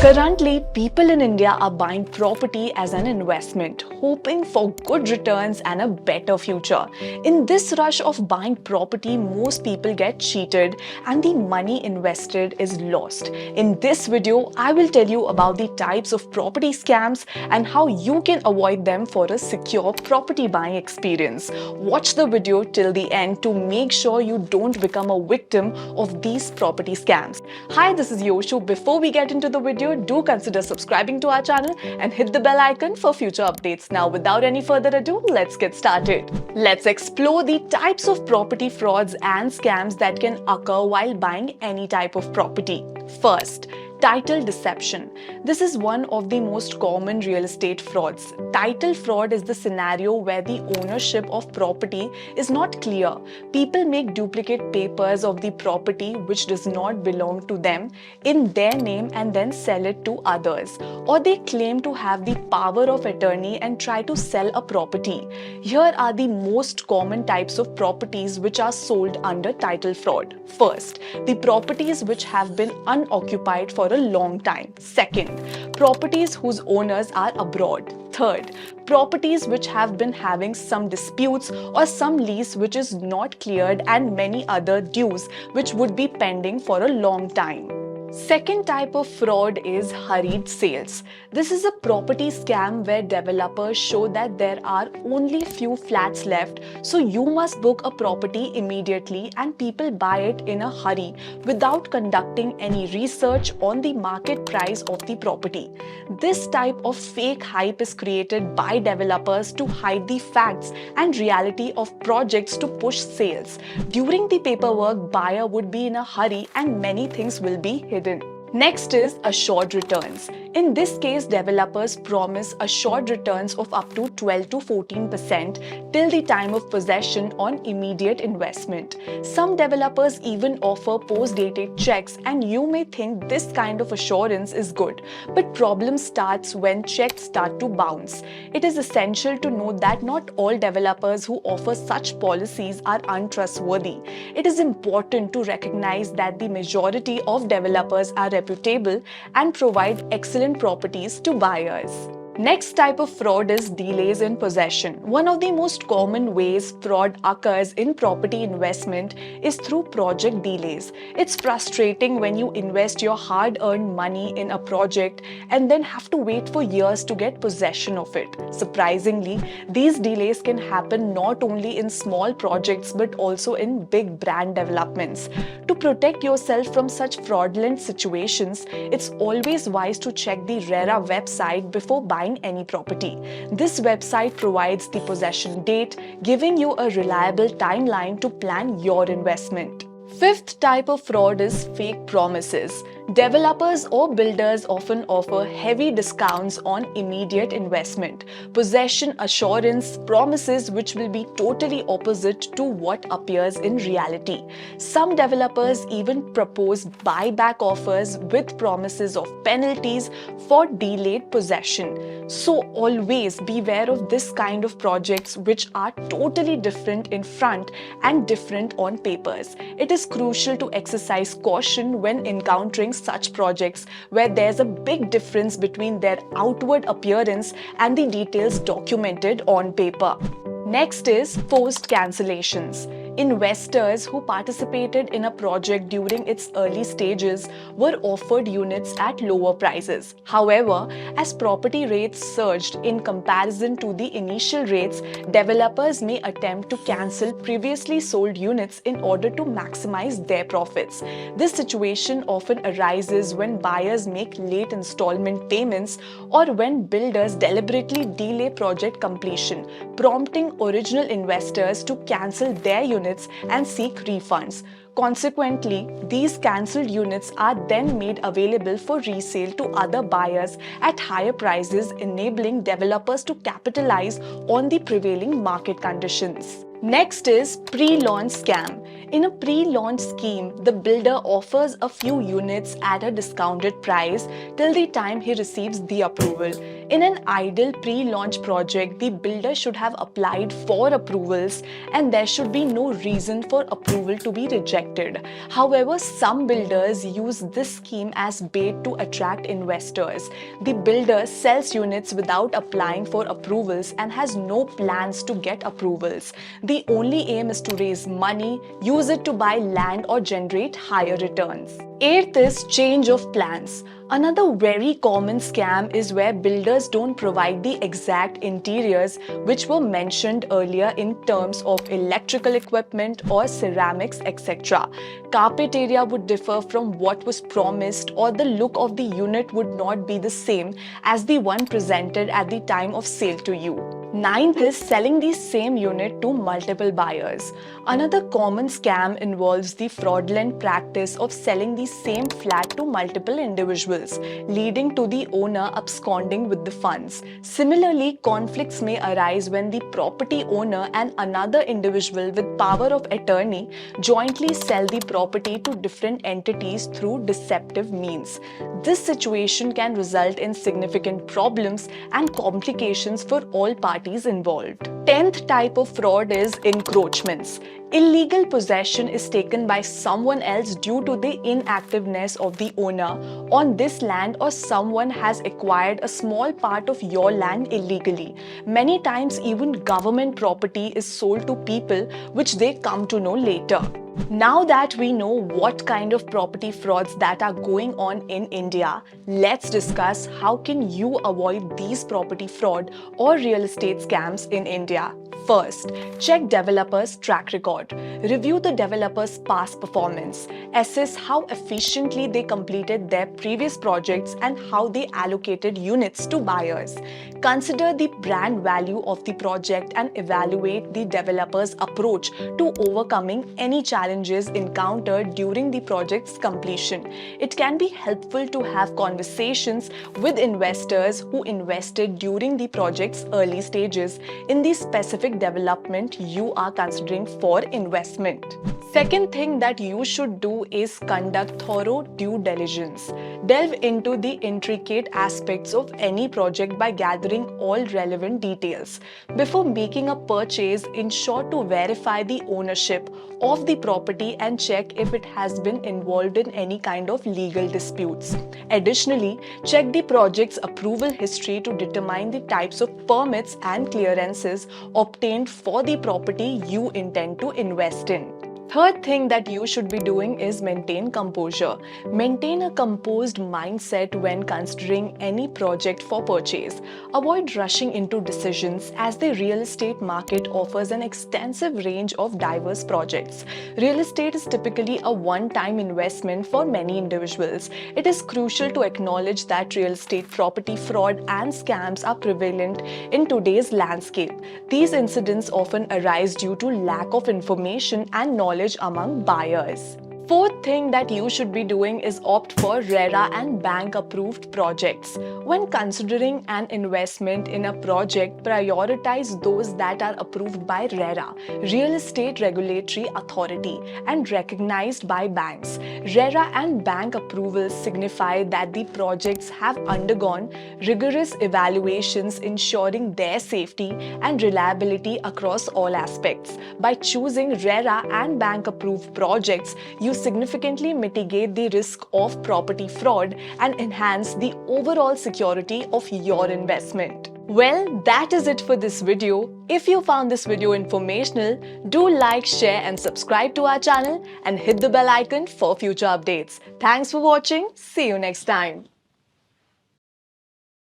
Currently, people in India are buying property as an investment, hoping for good returns and a better future. In this rush of buying property, most people get cheated and the money invested is lost. In this video, I will tell you about the types of property scams and how you can avoid them for a secure property buying experience. Watch the video till the end to make sure you don't become a victim of these property scams. Hi, this is Yoshu. Before we get into the video, do consider subscribing to our channel and hit the bell icon for future updates. Now, without any further ado, let's get started. Let's explore the types of property frauds and scams that can occur while buying any type of property. First, title deception. This is one of the most common real estate frauds. Title fraud is the scenario where the ownership of property is not clear. People make duplicate papers of the property which does not belong to them in their name and then sell it to others. Or they claim to have the power of attorney and try to sell a property. Here are the most common types of properties which are sold under title fraud. First, the properties which have been unoccupied for a long time. Second, properties whose owners are abroad. Third, properties which have been having some disputes or some lease which is not cleared and many other dues which would be pending for a long time. Second type of fraud is hurried sales. This is a property scam where developers show that there are only few flats left, so you must book a property immediately and people buy it in a hurry without conducting any research on the market price of the property. This type of fake hype is created by developers to hide the facts and reality of projects to push sales. During the paperwork, buyer would be in a hurry and many things will be hidden. Next is assured returns. In this case, developers promise assured returns of up to 12 to 14% till the time of possession on immediate investment. Some developers even offer post-dated checks, and you may think this kind of assurance is good. But problem starts when checks start to bounce. It is essential to note that not all developers who offer such policies are untrustworthy. It is important to recognize that the majority of developers are reputable and provide excellent properties to buyers. Next type of fraud is delays in possession. One of the most common ways fraud occurs in property investment is through project delays. It's frustrating when you invest your hard-earned money in a project and then have to wait for years to get possession of it. Surprisingly, these delays can happen not only in small projects but also in big brand developments. To protect yourself from such fraudulent situations, it's always wise to check the RERA website before buying any property. This website provides the possession date, giving you a reliable timeline to plan your investment. Fifth type of fraud is fake promises. Developers or builders often offer heavy discounts on immediate investment, possession assurance promises which will be totally opposite to what appears in reality. Some developers even propose buyback offers with promises of penalties for delayed possession. So always beware of this kind of projects which are totally different in front and different on papers. It is crucial to exercise caution when encountering such projects where there's a big difference between their outward appearance and the details documented on paper. Next is forced cancellations. Investors who participated in a project during its early stages were offered units at lower prices. However, as property rates surged in comparison to the initial rates, developers may attempt to cancel previously sold units in order to maximize their profits. This situation often arises when buyers make late installment payments or when builders deliberately delay project completion, prompting original investors to cancel their units and seek refunds. Consequently, these cancelled units are then made available for resale to other buyers at higher prices, enabling developers to capitalize on the prevailing market conditions. Next is pre-launch scam. In a pre-launch scheme, the builder offers a few units at a discounted price till the time he receives the approval. In an ideal pre-launch project, the builder should have applied for approvals and there should be no reason for approval to be rejected. However, some builders use this scheme as bait to attract investors. The builder sells units without applying for approvals and has no plans to get approvals. The only aim is to raise money, use it to buy land or generate higher returns. Eighth is change of plans. Another very common scam is where builders don't provide the exact interiors which were mentioned earlier in terms of electrical equipment or ceramics, etc. Carpet area would differ from what was promised, or the look of the unit would not be the same as the one presented at the time of sale to you. Ninth is selling the same unit to multiple buyers. Another common scam involves the fraudulent practice of selling the same flat to multiple individuals, leading to the owner absconding with the funds. Similarly, conflicts may arise when the property owner and another individual with power of attorney jointly sell the property to different entities through deceptive means. This situation can result in significant problems and complications for all parties involved. 10th type of fraud is encroachments. Illegal possession is taken by someone else due to the inactiveness of the owner on this land, or someone has acquired a small part of your land illegally. Many times even government property is sold to people which they come to know later. Now that we know what kind of property frauds that are going on in India, let's discuss how can you avoid these property fraud or real estate scams in India. First, check developers' track record. Review the developer's past performance. Assess how efficiently they completed their previous projects and how they allocated units to buyers. Consider the brand value of the project and evaluate the developer's approach to overcoming any challenges encountered during the project's completion. It can be helpful to have conversations with investors who invested during the project's early stages in the specific development you are considering for investment. Second thing that you should do is conduct thorough due diligence. Delve into the intricate aspects of any project by gathering all relevant details. Before making a purchase, ensure to verify the ownership of the property and check if it has been involved in any kind of legal disputes. Additionally, check the project's approval history to determine the types of permits and clearances obtained for the property you intend to invest in. Third thing that you should be doing is maintain composure. Maintain a composed mindset when considering any project for purchase. Avoid rushing into decisions, as the real estate market offers an extensive range of diverse projects. Real estate is typically a one-time investment for many individuals. It is crucial to acknowledge that real estate property fraud and scams are prevalent in today's landscape. These incidents often arise due to lack of information and knowledge among buyers. Fourth thing that you should be doing is opt for RERA and bank approved projects. When considering an investment in a project, prioritize those that are approved by RERA, Real Estate Regulatory Authority, and recognized by banks. RERA and bank approvals signify that the projects have undergone rigorous evaluations ensuring their safety and reliability across all aspects. By choosing RERA and bank approved projects, you significantly mitigate the risk of property fraud and enhance the overall security of your investment. Well, that is it for this video. If you found this video informational, do like, share and subscribe to our channel and hit the bell icon for future updates. Thanks for watching. See you next time.